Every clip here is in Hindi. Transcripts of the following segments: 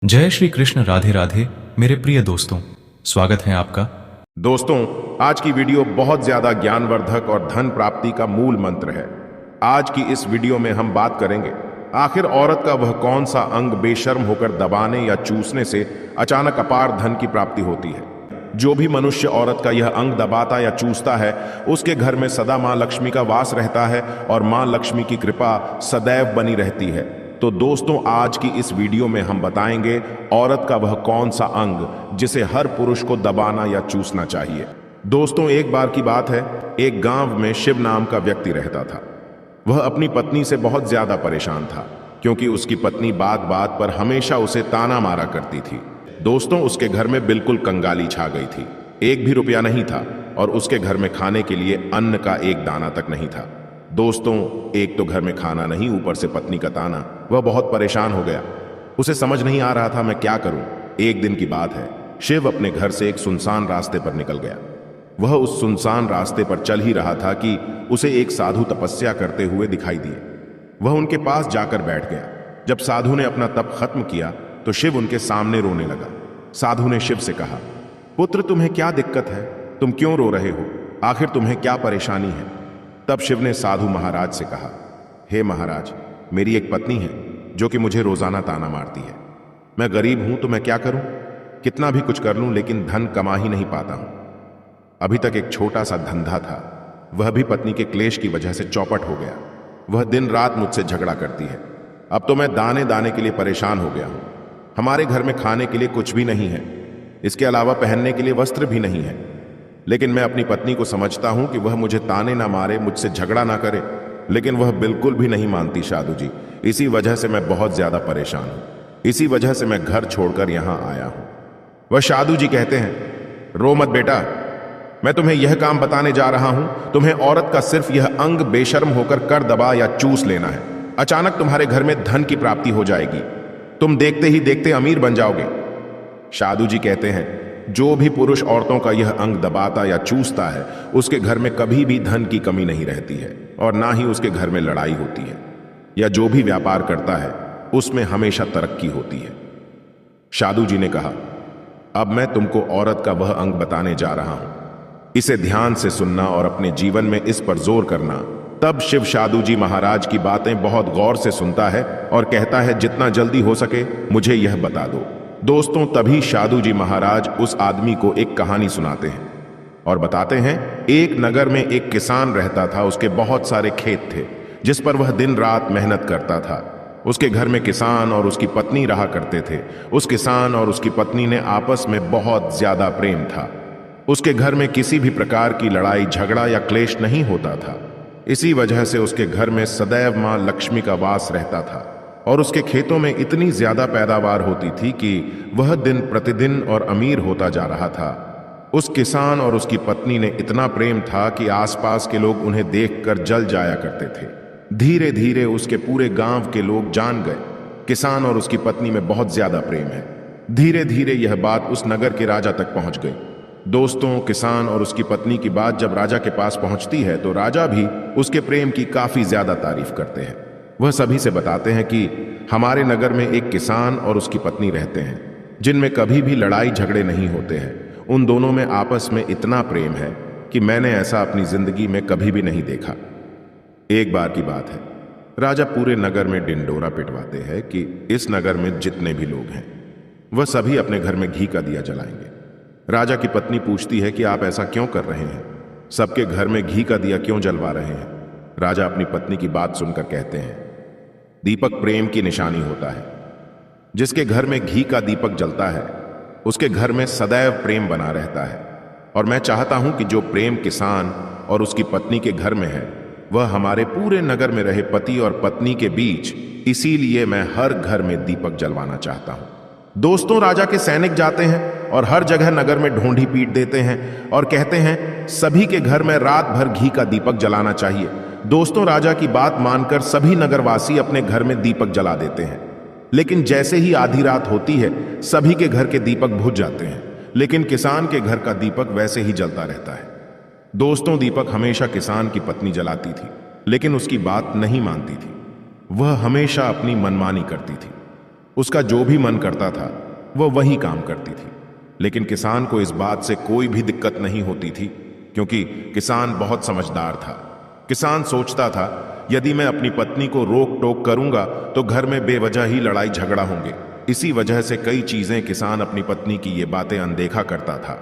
जय श्री कृष्ण। राधे राधे मेरे प्रिय दोस्तों, स्वागत है आपका। दोस्तों, आज की वीडियो बहुत ज्यादा ज्ञानवर्धक और धन प्राप्ति का मूल मंत्र है। आज की इस वीडियो में हम बात करेंगे आखिर औरत का वह कौन सा अंग बेशर्म होकर दबाने या चूसने से अचानक अपार धन की प्राप्ति होती है। जो भी मनुष्य औरत का यह अंग दबाता या चूसता है उसके घर में सदा मां लक्ष्मी का वास रहता है और मां लक्ष्मी की कृपा सदैव बनी रहती है। तो दोस्तों, आज की इस वीडियो में हम बताएंगे औरत का वह कौन सा अंग जिसे हर पुरुष को दबाना या चूसना चाहिए। दोस्तों, एक बार की बात है, एक गांव में शिव नाम का व्यक्ति रहता था। वह अपनी पत्नी से बहुत ज्यादा परेशान था क्योंकि उसकी पत्नी बात बात पर हमेशा उसे ताना मारा करती थी। दोस्तों, उसके घर में बिल्कुल कंगाली छा गई थी। एक भी रुपया नहीं था और उसके घर में खाने के लिए अन्न का एक दाना तक नहीं था। दोस्तों, एक तो घर में खाना नहीं, ऊपर से पत्नी का ताना। वह बहुत परेशान हो गया। उसे समझ नहीं आ रहा था मैं क्या करूं। एक दिन की बात है, शिव अपने घर से एक सुनसान रास्ते पर निकल गया। वह उस सुनसान रास्ते पर चल ही रहा था कि उसे एक साधु तपस्या करते हुए दिखाई दिए। वह उनके पास जाकर बैठ गया। जब साधु ने अपना तप खत्म किया तो शिव उनके सामने रोने लगा। साधु ने शिव से कहा, पुत्र, तुम्हें क्या दिक्कत है? तुम क्यों रो रहे हो? आखिर तुम्हें क्या परेशानी है? तब शिव ने साधु महाराज से कहा, हे महाराज, मेरी एक पत्नी है जो कि मुझे रोजाना ताना मारती है। मैं गरीब हूं तो मैं क्या करूं? कितना भी कुछ कर लूं लेकिन धन कमा ही नहीं पाता हूं। अभी तक एक छोटा सा धंधा था, वह भी पत्नी के क्लेश की वजह से चौपट हो गया। वह दिन रात मुझसे झगड़ा करती है। अब तो मैं दाने दाने के लिए परेशान हो गया हूं। हमारे घर में खाने के लिए कुछ भी नहीं है, इसके अलावा पहनने के लिए वस्त्र भी नहीं है। लेकिन मैं अपनी पत्नी को समझता हूं कि वह मुझे ताने ना मारे, मुझसे झगड़ा ना करे, लेकिन वह बिल्कुल भी नहीं मानती साधु जी। इसी वजह से मैं बहुत ज्यादा परेशान हूं। इसी वजह से मैं घर छोड़कर यहां आया हूं। वह साधु जी कहते हैं, रो मत बेटा, मैं तुम्हें यह काम बताने जा रहा हूं। तुम्हें औरत का सिर्फ यह अंग बेशर्म होकर कर दबा या चूस लेना है। अचानक तुम्हारे घर में धन की प्राप्ति हो जाएगी। तुम देखते ही देखते अमीर बन जाओगे। साधु जी कहते हैं, जो भी पुरुष औरतों का यह अंग दबाता या चूसता है उसके घर में कभी भी धन की कमी नहीं रहती है और ना ही उसके घर में लड़ाई होती है, या जो भी व्यापार करता है उसमें हमेशा तरक्की होती है। साधु जी ने कहा, अब मैं तुमको औरत का वह अंग बताने जा रहा हूं। इसे ध्यान से सुनना और अपने जीवन में इस पर जोर करना। तब शिव साधु जी महाराज की बातें बहुत गौर से सुनता है और कहता है, जितना जल्दी हो सके मुझे यह बता दो। दोस्तों, तभी साधु जी महाराज उस आदमी को एक कहानी सुनाते हैं और बताते हैं, एक नगर में एक किसान रहता था। उसके बहुत सारे खेत थे जिस पर वह दिन रात मेहनत करता था। उसके घर में किसान और उसकी पत्नी रहा करते थे। उस किसान और उसकी पत्नी ने आपस में बहुत ज्यादा प्रेम था। उसके घर में किसी भी प्रकार की लड़ाई झगड़ा या क्लेश नहीं होता था। इसी वजह से उसके घर में सदैव मां लक्ष्मी का वास रहता था और उसके खेतों में इतनी ज्यादा पैदावार होती थी कि वह दिन प्रतिदिन और अमीर होता जा रहा था। उस किसान और उसकी पत्नी ने इतना प्रेम था कि आसपास के लोग उन्हें देखकर जल जाया करते थे। धीरे धीरे उसके पूरे गांव के लोग जान गए, किसान और उसकी पत्नी में बहुत ज्यादा प्रेम है। धीरे धीरे यह बात उस नगर के राजा तक पहुंच गई। दोस्तों, किसान और उसकी पत्नी की बात जब राजा के पास पहुंचती है तो राजा भी उसके प्रेम की काफी ज्यादा तारीफ करते हैं। वह सभी से बताते हैं कि हमारे नगर में एक किसान और उसकी पत्नी रहते हैं जिनमें कभी भी लड़ाई झगड़े नहीं होते हैं। उन दोनों में आपस में इतना प्रेम है कि मैंने ऐसा अपनी जिंदगी में कभी भी नहीं देखा। एक बार की बात है, राजा पूरे नगर में डिंडोरा पिटवाते हैं कि इस नगर में जितने भी लोग हैं वह सभी अपने घर में घी का दिया जलाएंगे। राजा की पत्नी पूछती है कि आप ऐसा क्यों कर रहे हैं? सबके घर में घी का दिया क्यों जलवा रहे हैं? राजा अपनी पत्नी की बात सुनकर कहते हैं, दीपक प्रेम की निशानी होता है। जिसके घर में घी का दीपक जलता है उसके घर में सदैव प्रेम बना रहता है। और मैं चाहता हूं कि जो प्रेम किसान और उसकी पत्नी के घर में है वह हमारे पूरे नगर में रहे, पति और पत्नी के बीच। इसीलिए मैं हर घर में दीपक जलवाना चाहता हूं। दोस्तों, राजा के सैनिक जाते हैं और हर जगह नगर में ढूंढी पीट देते हैं और कहते हैं सभी के घर में रात भर घी का दीपक जलाना चाहिए। दोस्तों, राजा की बात मानकर सभी नगरवासी अपने घर में दीपक जला देते हैं। लेकिन जैसे ही आधी रात होती है सभी के घर के दीपक बुझ जाते हैं, लेकिन किसान के घर का दीपक वैसे ही जलता रहता है। दोस्तों, दीपक हमेशा किसान की पत्नी जलाती थी, लेकिन उसकी बात नहीं मानती थी। वह हमेशा अपनी मनमानी करती थी। उसका जो भी मन करता था वह वही काम करती थी। लेकिन किसान को इस बात से कोई भी दिक्कत नहीं होती थी, क्योंकि किसान बहुत समझदार था। किसान सोचता था, यदि मैं अपनी पत्नी को रोक टोक करूंगा तो घर में बेवजह ही लड़ाई झगड़ा होंगे। इसी वजह से कई चीजें किसान अपनी पत्नी की ये बातें अनदेखा करता था।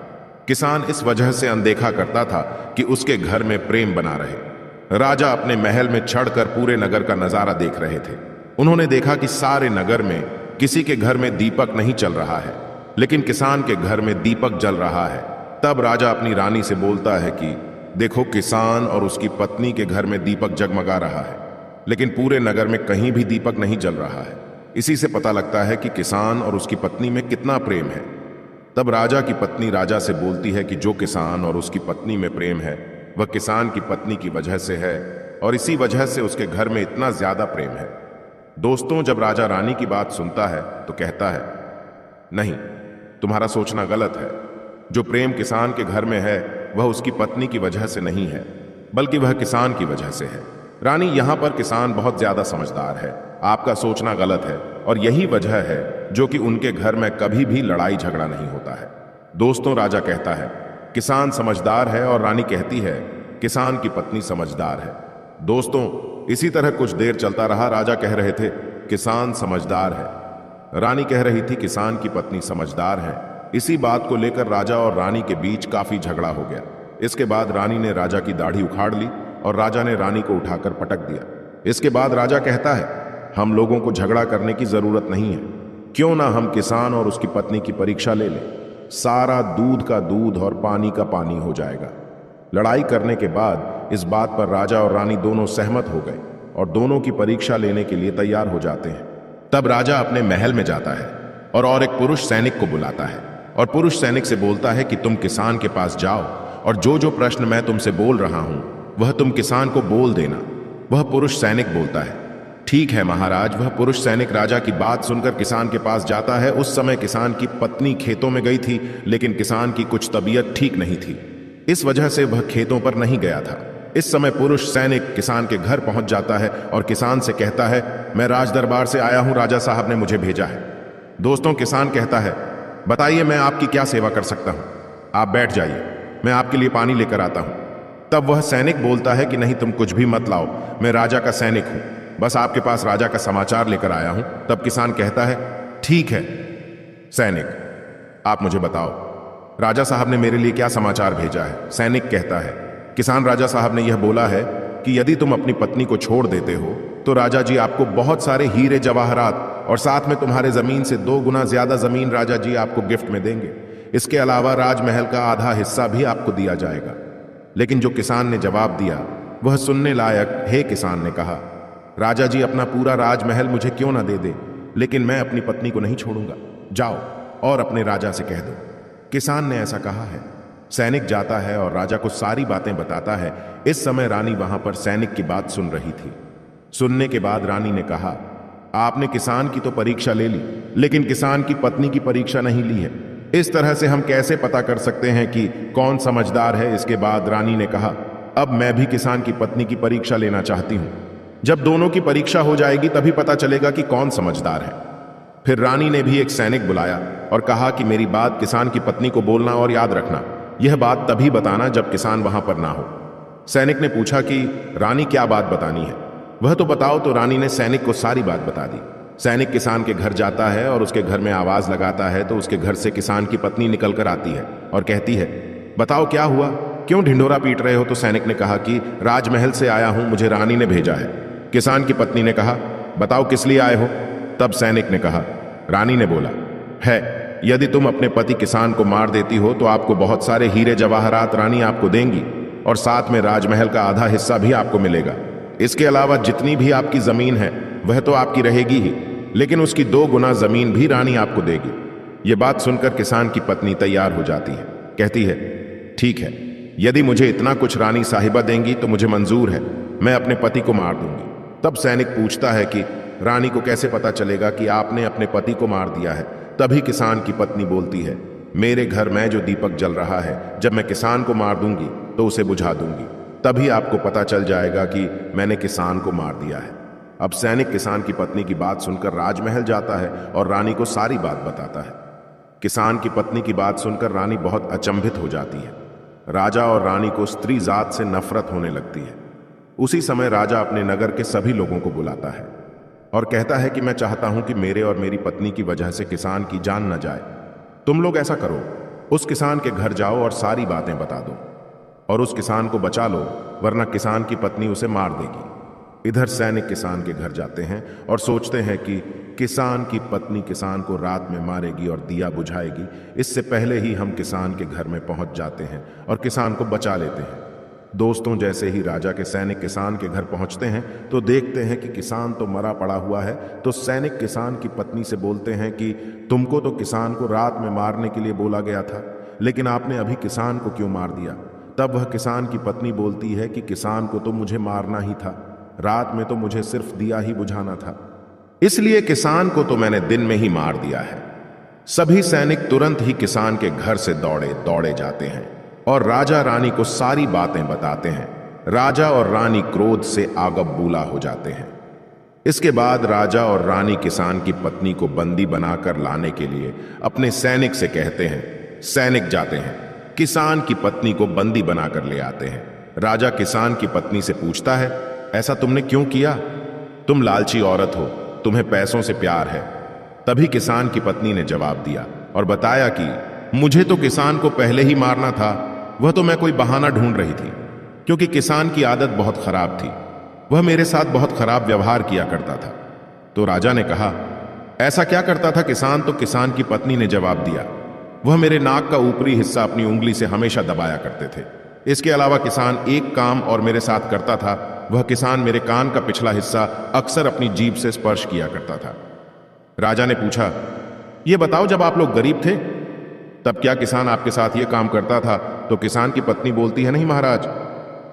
किसान इस वजह से अनदेखा करता था कि उसके घर में प्रेम बना रहे। राजा अपने महल में चढ़कर पूरे नगर का नजारा देख रहे थे। उन्होंने देखा कि सारे नगर में किसी के घर में दीपक नहीं चल रहा है, लेकिन किसान के घर में दीपक जल रहा है। तब राजा अपनी रानी से बोलता है कि देखो, किसान और उसकी पत्नी के घर में दीपक जगमगा रहा है, लेकिन पूरे नगर में कहीं भी दीपक नहीं जल रहा है। इसी से पता लगता है कि किसान और उसकी पत्नी में कितना प्रेम है। तब राजा की पत्नी राजा से बोलती है कि जो किसान और उसकी पत्नी में प्रेम है वह किसान की पत्नी की वजह से है, और इसी वजह से उसके घर में इतना ज्यादा प्रेम है। दोस्तों, जब राजा रानी की बात सुनता है तो कहता है, नहीं, तुम्हारा सोचना गलत है। जो प्रेम किसान के घर में है वह उसकी पत्नी की वजह से नहीं है, बल्कि वह किसान की वजह से है। रानी, यहां पर किसान बहुत ज्यादा समझदार है। आपका सोचना गलत है, और यही वजह है जो कि उनके घर में कभी भी लड़ाई झगड़ा नहीं होता है। दोस्तों, राजा कहता है किसान समझदार है, और रानी कहती है किसान की पत्नी समझदार है। दोस्तों, इसी तरह कुछ देर चलता रहा। राजा कह रहे थे किसान समझदार है, रानी कह रही थी किसान की पत्नी समझदार है। इसी बात को लेकर राजा और रानी के बीच काफी झगड़ा हो गया। इसके बाद रानी ने राजा की दाढ़ी उखाड़ ली और राजा ने रानी को उठाकर पटक दिया। इसके बाद राजा कहता है, हम लोगों को झगड़ा करने की जरूरत नहीं है, क्यों ना हम किसान और उसकी पत्नी की परीक्षा ले लें। सारा दूध का दूध और पानी का पानी हो जाएगा। लड़ाई करने के बाद इस बात पर राजा और रानी दोनों सहमत हो गए और दोनों की परीक्षा लेने के लिए तैयार हो जाते हैं। तब राजा अपने महल में जाता है और एक पुरुष सैनिक को बुलाता है और पुरुष सैनिक से बोलता है कि तुम किसान के पास जाओ और जो जो प्रश्न मैं तुमसे बोल रहा हूं वह तुम किसान को बोल देना। वह पुरुष सैनिक बोलता है, ठीक है महाराज। वह पुरुष सैनिक राजा की बात सुनकर किसान के पास जाता है। उस समय किसान की पत्नी खेतों में गई थी, लेकिन किसान की कुछ तबीयत ठीक नहीं थी, इस वजह से वह खेतों पर नहीं गया था। इस समय पुरुष सैनिक किसान के घर पहुंच जाता है और किसान से कहता है, मैं राज दरबार से आया हूं, राजा साहब ने मुझे भेजा है। दोस्तों, किसान कहता है, बताइए मैं आपकी क्या सेवा कर सकता हूं। आप बैठ जाइए, मैं आपके लिए पानी लेकर आता हूं। तब वह सैनिक बोलता है कि नहीं, तुम कुछ भी मत लाओ, मैं राजा का सैनिक हूं, बस आपके पास राजा का समाचार लेकर आया हूं। तब किसान कहता है, ठीक है सैनिक, आप मुझे बताओ राजा साहब ने मेरे लिए क्या समाचार भेजा है। सैनिक कहता है, किसान, राजा साहब ने यह बोला है कि यदि तुम अपनी पत्नी को छोड़ देते हो तो राजा जी आपको बहुत सारे हीरे जवाहरात और साथ में तुम्हारे जमीन से 2 गुना ज्यादा जमीन राजा जी आपको गिफ्ट में देंगे। इसके अलावा राजमहल का आधा हिस्सा भी आपको दिया जाएगा। लेकिन जो किसान ने जवाब दिया वह सुनने लायक। हे किसान ने कहा, राजा जी अपना पूरा राजमहल मुझे क्यों ना दे दे, लेकिन मैं अपनी पत्नी को नहीं छोड़ूंगा। जाओ और अपने राजा से कह दो। किसान ने ऐसा कहा है। सैनिक जाता है और राजा को सारी बातें बताता है। इस समय रानी वहां पर सैनिक की बात सुन रही थी। सुनने के बाद रानी ने कहा, आपने किसान की तो परीक्षा ले ली, लेकिन किसान की पत्नी की परीक्षा नहीं ली है। इस तरह से हम कैसे पता कर सकते हैं कि कौन समझदार है। इसके बाद रानी ने कहा, अब मैं भी किसान की पत्नी की परीक्षा लेना चाहती हूं। जब दोनों की परीक्षा हो जाएगी तभी पता चलेगा कि कौन समझदार है। फिर रानी ने भी एक सैनिक बुलाया और कहा कि मेरी बात किसान की पत्नी को बोलना और याद रखना। यह बात तभी बताना जब किसान वहां पर ना हो। सैनिक ने पूछा कि रानी क्या बात बतानी है, वह तो बताओ। तो रानी ने सैनिक को सारी बात बता दी। सैनिक किसान के घर जाता है और उसके घर में आवाज लगाता है तो उसके घर से किसान की पत्नी निकल कर आती है और कहती है, बताओ क्या हुआ, क्यों ढिंढोरा पीट रहे हो। तो सैनिक ने कहा कि राजमहल से आया हूं, मुझे रानी ने भेजा है। किसान की पत्नी ने कहा, बताओ किस लिए आए हो। तब सैनिक ने कहा, रानी ने बोला है, यदि तुम अपने पति किसान को मार देती हो तो आपको बहुत सारे हीरे जवाहरात रानी आपको देंगी और साथ में राजमहल का आधा हिस्सा भी आपको मिलेगा। इसके अलावा जितनी भी आपकी जमीन है वह तो आपकी रहेगी ही, लेकिन उसकी 2 गुना जमीन भी रानी आपको देगी। यह बात सुनकर किसान की पत्नी तैयार हो जाती है, कहती है, ठीक है, यदि मुझे इतना कुछ रानी साहिबा देंगी तो मुझे मंजूर है, मैं अपने पति को मार दूंगी। तब सैनिक पूछता है कि रानी को कैसे पता चलेगा कि आपने अपने पति को मार दिया है। तभी किसान की पत्नी बोलती है, मेरे घर में जो दीपक जल रहा है, जब मैं किसान को मार दूंगी तो उसे बुझा दूंगी, तभी आपको पता चल जाएगा कि मैंने किसान को मार दिया है। अब सैनिक किसान की पत्नी की बात सुनकर राजमहल जाता है और रानी को सारी बात बताता है। किसान की पत्नी की बात सुनकर रानी बहुत अचंभित हो जाती है। राजा और रानी को स्त्री जात से नफरत होने लगती है। उसी समय राजा अपने नगर के सभी लोगों को बुलाता है और कहता है कि मैं चाहता हूं कि मेरे और मेरी पत्नी की वजह से किसान की जान न जाए। तुम लोग ऐसा करो, उस किसान के घर जाओ और सारी बातें बता दो और उस किसान को बचा लो, वरना किसान की पत्नी उसे मार देगी। इधर सैनिक किसान के घर जाते हैं और सोचते हैं कि किसान की पत्नी किसान को रात में मारेगी और दिया बुझाएगी। इससे पहले ही हम किसान के घर में पहुंच जाते हैं और किसान को बचा लेते हैं। दोस्तों, जैसे ही राजा के सैनिक किसान के घर पहुंचते हैं तो देखते हैं कि किसान तो मरा पड़ा हुआ है। तो सैनिक किसान की पत्नी से बोलते हैं कि तुमको तो किसान को रात में मारने के लिए बोला गया था, लेकिन आपने अभी किसान को क्यों मार दिया? तब वह किसान की पत्नी बोलती है कि किसान को तो मुझे मारना ही था, रात में तो मुझे सिर्फ दिया ही बुझाना था, इसलिए किसान को तो मैंने दिन में ही मार दिया है। सभी सैनिक तुरंत ही किसान के घर से दौड़े जाते हैं और राजा रानी को सारी बातें बताते हैं। राजा और रानी क्रोध से आगबबूला हो जाते हैं। इसके बाद राजा और रानी किसान की पत्नी को बंदी बनाकर लाने के लिए अपने सैनिक से कहते हैं। सैनिक जाते हैं, किसान की पत्नी को बंदी बनाकर ले आते हैं। राजा किसान की पत्नी से पूछता है, ऐसा तुमने क्यों किया? तुम लालची औरत हो, तुम्हें पैसों से प्यार है। तभी किसान की पत्नी ने जवाब दिया और बताया कि मुझे तो किसान को पहले ही मारना था, वह तो मैं कोई बहाना ढूंढ रही थी, क्योंकि किसान की आदत बहुत खराब थी, वह मेरे साथ बहुत खराब व्यवहार किया करता था। तो राजा ने कहा, ऐसा क्या करता था किसान? तो किसान की पत्नी ने जवाब दिया, वह मेरे नाक का ऊपरी हिस्सा अपनी उंगली से हमेशा दबाया करते थे। इसके अलावा किसान एक काम और मेरे साथ करता था, वह किसान मेरे कान का पिछला हिस्सा अक्सर अपनी जीभ से स्पर्श किया करता था। राजा ने पूछा, यह बताओ, जब आप लोग गरीब थे तब क्या किसान आपके साथ यह काम करता था? तो किसान की पत्नी बोलती है, नहीं महाराज,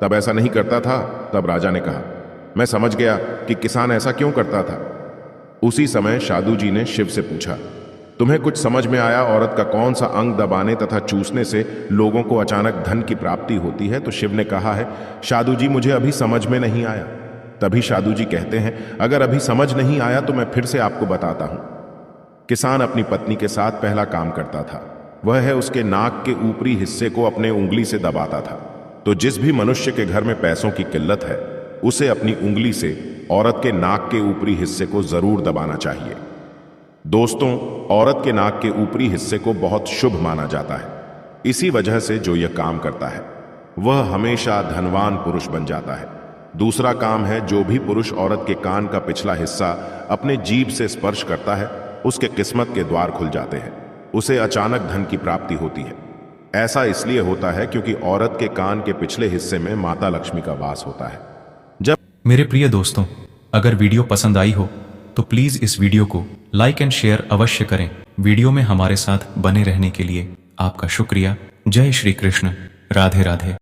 तब ऐसा नहीं करता था। तब राजा ने कहा, मैं समझ गया कि किसान ऐसा क्यों करता था। उसी समय साधु जी ने शिव से पूछा, तुम्हें कुछ समझ में आया औरत का कौन सा अंग दबाने तथा चूसने से लोगों को अचानक धन की प्राप्ति होती है? तो शिव ने कहा है, साधु जी, मुझे अभी समझ में नहीं आया। तभी साधु जी कहते हैं, अगर अभी समझ नहीं आया तो मैं फिर से आपको बताता हूं। किसान अपनी पत्नी के साथ पहला काम करता था, वह है उसके नाक के ऊपरी हिस्से को अपने उंगली से दबाता था। तो जिस भी मनुष्य के घर में पैसों की किल्लत है, उसे अपनी उंगली से औरत के नाक के ऊपरी हिस्से को जरूर दबाना चाहिए। दोस्तों, औरत के नाक के ऊपरी हिस्से को बहुत शुभ माना जाता है। इसी वजह से जो यह काम करता है वह हमेशा धनवान पुरुष बन जाता है। दूसरा काम है, जो भी पुरुष औरत के कान का पिछला हिस्सा अपने जीभ से स्पर्श करता है, उसके किस्मत के द्वार खुल जाते हैं, उसे अचानक धन की प्राप्ति होती है। ऐसा इसलिए होता है क्योंकि औरत के कान के पिछले हिस्से में माता लक्ष्मी का वास होता है। जब मेरे प्रिय दोस्तों, अगर वीडियो पसंद आई हो तो प्लीज इस वीडियो को लाइक एंड शेयर अवश्य करें। वीडियो में हमारे साथ बने रहने के लिए आपका शुक्रिया। जय श्री कृष्ण। राधे राधे।